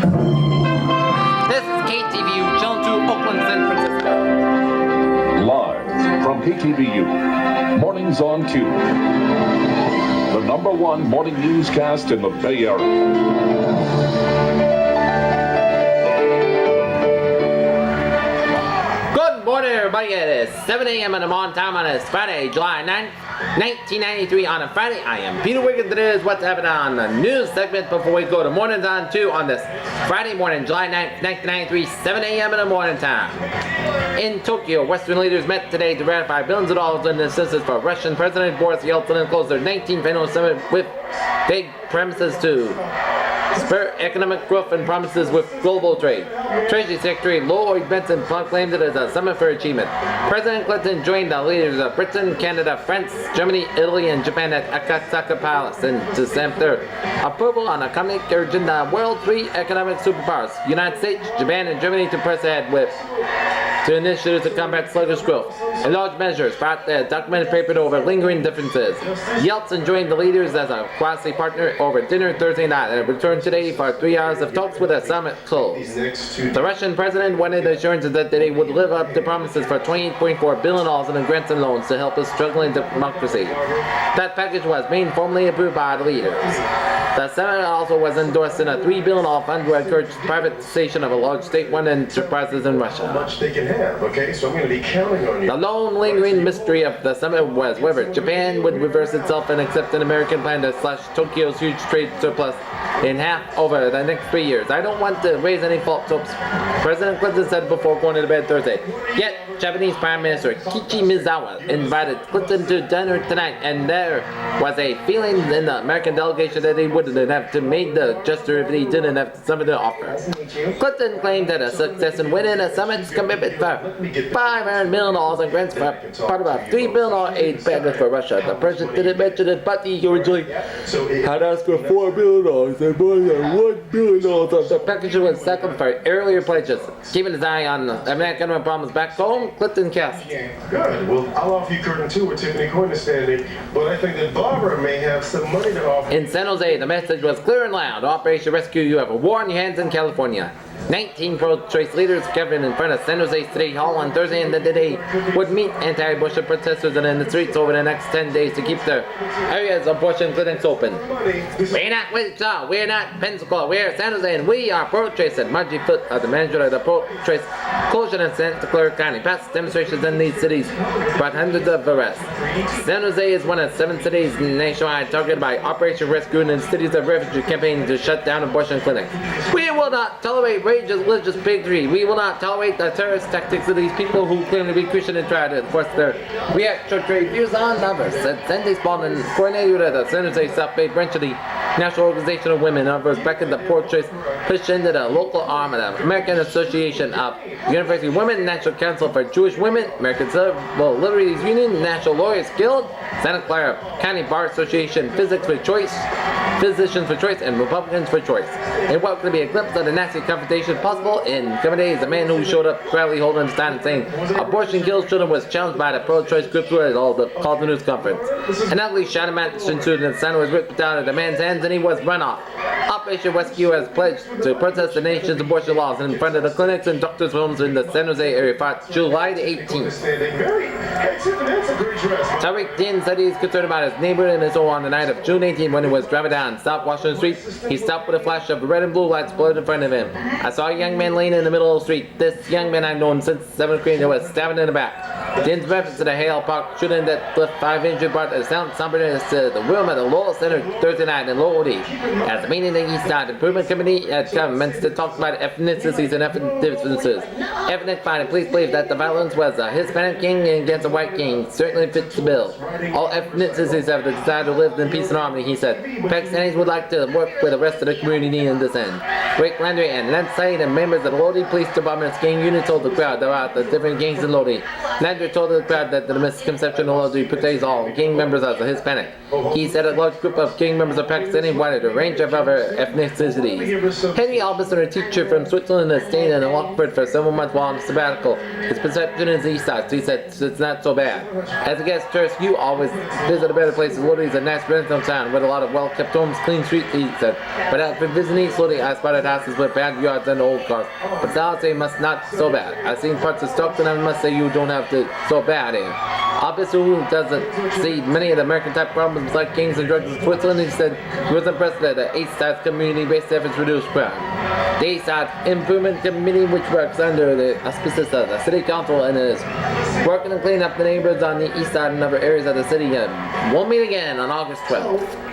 This is KTVU, Channel 2, Oakland, San Francisco. Live from KTVU, Mornings on 2. The #1 morning newscast in the Bay Area. Good morning, everybody. It is 7 a.m. in the morning time on this Friday, July 9th, 1993. On a Friday, I am Peter Wiggins. Today is what's happening on the news segment before we go to Mornings on 2 on this Friday morning, July 9th, 1993, 7 a.m. in the morning time. In Tokyo, Western leaders met today to ratify billions of dollars in assistance for Russian President Boris Yeltsin and close their 19th annual summit with big premises to spur economic growth and promises with global trade. Treasury Secretary Lloyd Bentsen proclaimed it as a summit for achievement. President Clinton joined the leaders of Britain, Canada, France, Germany, Italy, and Japan at Akasaka Palace and to stamp their approval on a common agenda world three economic superpowers, United States, Japan, and Germany, to press ahead with to initiatives to combat sluggish growth. In large measures, brought the document papered over lingering differences. Yeltsin joined the leaders as a quasi-partner over dinner Thursday night and returned today for 3 hours of talks with a summit close. The Russian president wanted assurances that they would live up to promises for $28.4 billion in grants and loans to help a struggling democracy. That package was being formally approved by the leaders. The summit also was endorsed in a $3 billion fund to encourage privatization of a large state-run enterprises in Russia. Okay, so I'm going to be counting on you. The long lingering mystery of the summit was whether Japan would reverse itself and accept an American plan to slash Tokyo's huge trade surplus in half over the next 3 years. I don't want to raise any false hopes, President Clinton said before going to bed Thursday. Yet, Japanese Prime Minister Kiichi Mizawa invited Clinton to dinner tonight, and there was a feeling in the American delegation that he wouldn't have to make the gesture if he didn't have something to offer. Clinton claimed that a success in winning a summit's commitment for $500 million in grants for part of a $3 billion aid package for Russia. The president didn't mention it, but he originally had asked for $4 billion and more than $1 billion of the package was second for earlier pledges. Keeping his eye on American problems back home, Clinton cast. Good. Well, I'll offer you curtain two with Tiffany Coyne standing, but I think that Barbara may have some money to offer. In San Jose, the message was clear and loud. Operation Rescue, you have a war on your hands in California. 19 pro-choice leaders gathered in front of San Jose City Hall on Thursday and that they would meet anti-abortion protesters in the streets over the next 10 days to keep their areas of abortion clinics open. We're not Wichita, we're not Pensacola, we're San Jose, and we are pro-choice, said Margie Foote, the manager of the pro-choice coalition in Santa Clara County. Past demonstrations in these cities brought hundreds of arrests. San Jose is one of 7 cities nationwide targeted by Operation Rescue and the Cities of Refuge campaign to shut down abortion clinics. We will not tolerate religious bigotry. We will not tolerate the terrorist tactics of these people who claim to be Christian and try to enforce their reactionary views on others, said Sandy Spalding, coordinator of the San Jose South Bay branch of the National Organization of Women. Others back in the pro-choice push into the local arm of the American Association of University Women, National Council for Jewish Women, American Civil Liberties Union, National Lawyers Guild, Santa Clara County Bar Association, Physicians for Choice, and Republicans for Choice. In what could be a glimpse of the nasty confrontation possible in coming days, the man who showed up proudly holding his stand and saying abortion kills children was challenged by the pro-choice group who had called the news conference. An ugly shouting match ensued and the sign was ripped out of the man's hands and he was run off. Operation Rescue has pledged to protest the nation's abortion laws in front of the clinics and doctors' homes in the San Jose area for July the 18th. Tariq Din said he's concerned about his neighbor and his own on the night of June 18th when he was driving down South Washington Street. He stopped with a flash of red and blue lights blurred in front of him. I saw a young man laying in the middle of the street. This young man I've known since 7th grade and was stabbed in the back. Din's reference to the Hale Park shooting that left 5 injured brought the sound somberness to the room at the Lowell Center Thursday night in Lowell. At the meeting, the East Side Improvement Committee had commenced to talk about ethnicities and ethnic differences. Ethnic fighting police believe that the violence was a Hispanic king against a white king certainly fits the bill. All ethnicities have the desire to live in peace and harmony, he said. Pakistanis would like to work with the rest of the community in this end. Rick Landry and Lance Said and members of the Lodi Police Department's gang unit told the crowd about the different gangs in Lodi. Landry told the crowd that the misconception of Lodi portrays all gang members as a Hispanic. He said a large group of gang members are Pakistani wanted a range of other ethnicities. Henry Albison, a teacher from Switzerland, has stayed in Lockford for several months while on sabbatical. His perception is east side, so he said it's not so bad. As a guest tourist, you always visit a better place. Lodi is a nice residential town with a lot of well-kept homes, clean streets, he said. But after visiting East Lodi, I spotted asses with bad yards and old cars. But I'll say must not so bad. I've seen parts of Stockton and I must say you don't have to so bad here. Obviously, who doesn't see many of the American type problems like gangs and drugs in Switzerland? He said he was impressed that the East-Side community-based efforts reduce crime. The East-Side Improvement Committee, which works under the auspices of the City Council and is working to clean up the neighborhoods on the East Side and other areas of the city, will meet again on August 12th.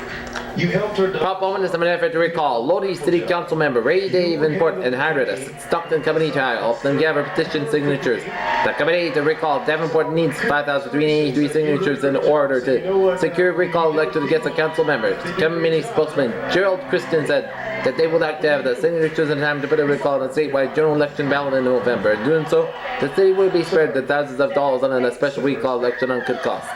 You helped her. Proponents of an effort to recall Lodi City Council member Ray Davenport and hired a Stockton Committee to help them gather petition signatures. The committee to recall Davenport needs 5,383 signatures in order to secure recall election against the council member. Committee spokesman Gerald Christian said that they would like to have the signatures in time to put a recall on the statewide general election ballot in November. In doing so, the city will be spared the thousands of dollars on a special recall election on could cost.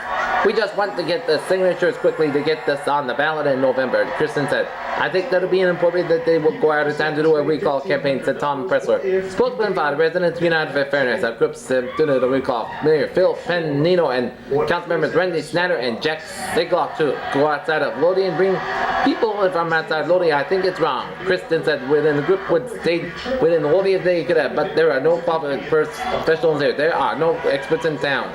We just want to get the signatures quickly to get this on the ballot in November, Kristen said. I think that'll be inappropriate that they will go out of time to do a recall campaign, said Tom Pressler. Spokesman for the Residents United for Fairness, our groups to do the recall. Mayor Phil Pennino and council members Randy Snyder and Jack Siglock to go outside of Lodi and bring people from outside Lodi. I think it's wrong. Kristen said within the group would stay within Lodi if they could have, but there are no public professionals here. There are no experts in town.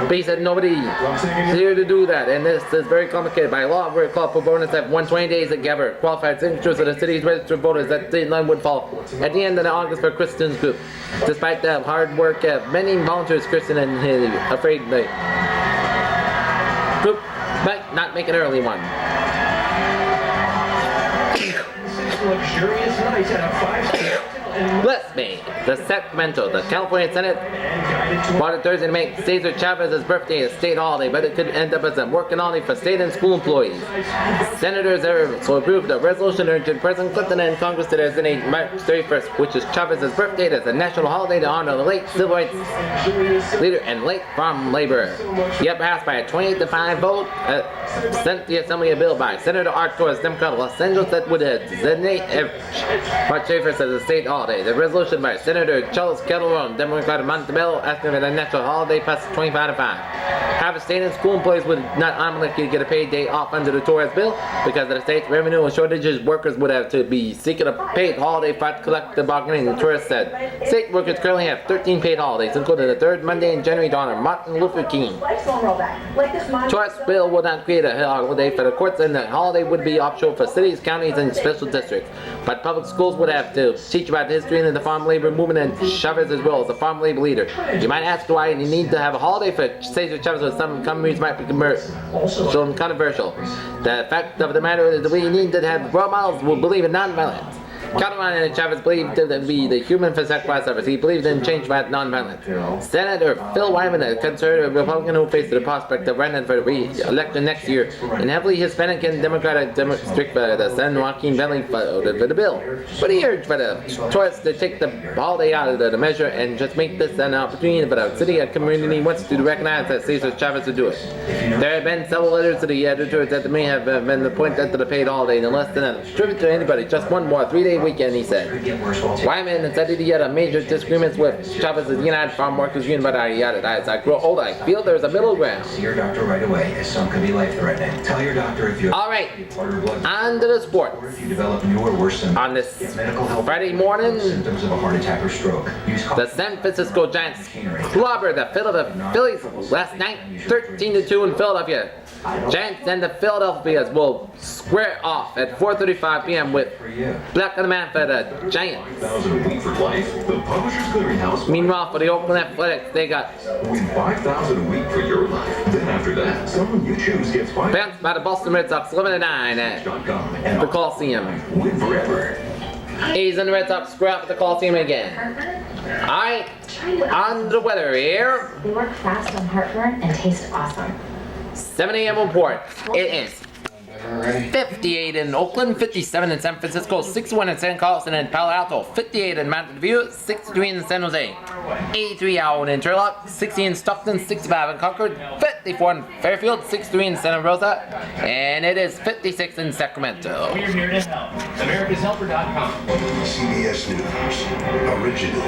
But he said nobody is here to do that, and this is very complicated. By law, we're called for voters to have 120 days to gather qualified signatures of the city's registered voters. That deadline would fall at the end of August for Kristen's group. Despite the hard work of many volunteers, Kristen and his afraid the group might not make an early one. Luxurious nights at a five-star. Bless me. The Sacramento, the California Senate wanted Thursday to make Cesar Chavez's birthday a state holiday, but it could end up as a working holiday for state and school employees. Senators also approved a resolution urging President Clinton and Congress to designate March 31st, which is Chavez's birthday, as a national holiday to honor the late civil rights leader and late farm laborer. Yet passed by a 28-5 vote, sent the Assembly a bill by Senator Art Torres, Democrat of Los Angeles, that would designate March 31st as a state holiday. The resolution by Senator Charles Calderon, Democrat of Montebello, asking for the national holiday passed 25-5. Half of state and school employees would not automatically get a paid day off under the Torres bill because of the state's revenue and shortages. Workers would have to be seeking a paid holiday for collective bargaining. The Torres said state workers currently have 13 paid holidays, including the third Monday in January to honor Martin Luther King. Torres bill would not create a holiday for the courts, and the holiday would be optional for cities, counties, and special districts. But public schools would have to teach about the history of the farm labor movement and Chavez as well as a farm labor leader. You might ask why you need to have a holiday for Cesar Chavez, when some communities might be controversial. The fact of the matter is that we need to have role models who believe in nonviolence. Calderon and Chavez believed to be the human for sacrifice of us. He believed in change by nonviolence. Senator Phil Wyman, a conservative Republican who faced the prospect of running for re-election next year, in heavily Hispanic and Democratic district for the San Joaquin Valley, voted for the bill. But he urged for the choice to take the holiday out of the measure and just make this an opportunity for the city and community wants to recognize that Cesar Chavez to do it. There have been several letters to the editors that may have been appointed to the paid holiday and less than a tribute to anybody. Just one more 3-day weekend, he said. Wyman said he had a major disagreements with Chavez's United Farm Workers Union, but as I grow older, I feel there's a middle ground. See your doctor right away, as some could be life-threatening. Tell your doctor if you have Alright, on to the sports. if you develop new or worse symptoms. On this Get medical help. Friday morning, Symptoms of a heart attack or stroke. Use the San Francisco Giants clobbered the Philadelphia Phillies last night, 13-2 in Philadelphia. Giants and the Philadelphians will square off at 4:35 p.m. with Black on the Man for the Giants. 5,000 a week for life. The Publishers Clearinghouse. Meanwhile, for the Oakland Athletics, they got Win 5,000 a week for your life. Then after that, someone you choose gets 5. bounced by the Boston Red Sox 11-9 at And the Coliseum. win forever. A's and the Red Sox square off at the Coliseum again. Alright, on the weather here. They work fast on heartburn and taste awesome. 7 a.m. report. It is 58 in Oakland, 57 in San Francisco, 61 in San Carlos and Palo Alto, 58 in Mountain View, 63 in San Jose, 83 out in Turlock, 60 in Stockton, 65 in Concord, 54 in Fairfield, 63 in Santa Rosa, and it is 56 in Sacramento. We're here to help. AmericasHelper.com. CBS News, original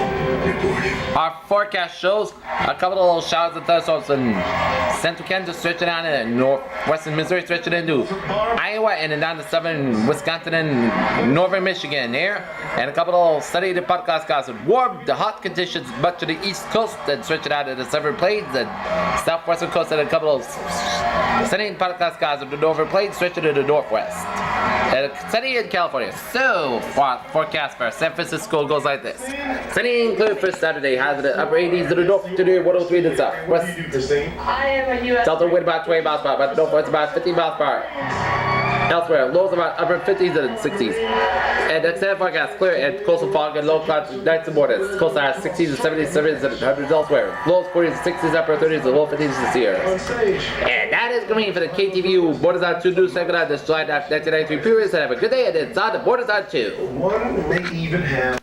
reporting. Our forecast shows a couple of little showers of thunderstorms in central Kansas stretching out and northwestern Missouri stretching into Iowa, and then down to southern Wisconsin and northern Michigan there. And a couple of study the podcast guys would warm the hot conditions much to the east coast and stretch it out to the southern plains and southwestern coast, and a couple of sunny podcast guys of the northern plains stretch it to the northwest. And sunny in California. So forecast for San Francisco goes like this. Sunny include for Saturday, highs in the upper 80s to the north, to the 103 to the south. What do you do, Christine? I am a U.S. Delta wind about 20 miles per hour, but northwest about 50 miles per hour. Elsewhere, lows about upper 50s and 60s. And the extended forecast clear and coastal fog and low clouds nights and mornings. Coastal highs 60s and 70s, 70s and 100s elsewhere. Lows 40s and 60s, upper 30s and low 50s to Sierra. On stage. And that is going for the KTVU Borders on 2 news segment on this July 1993 period. So have a good day, and it's on the Borders on 2. One may even have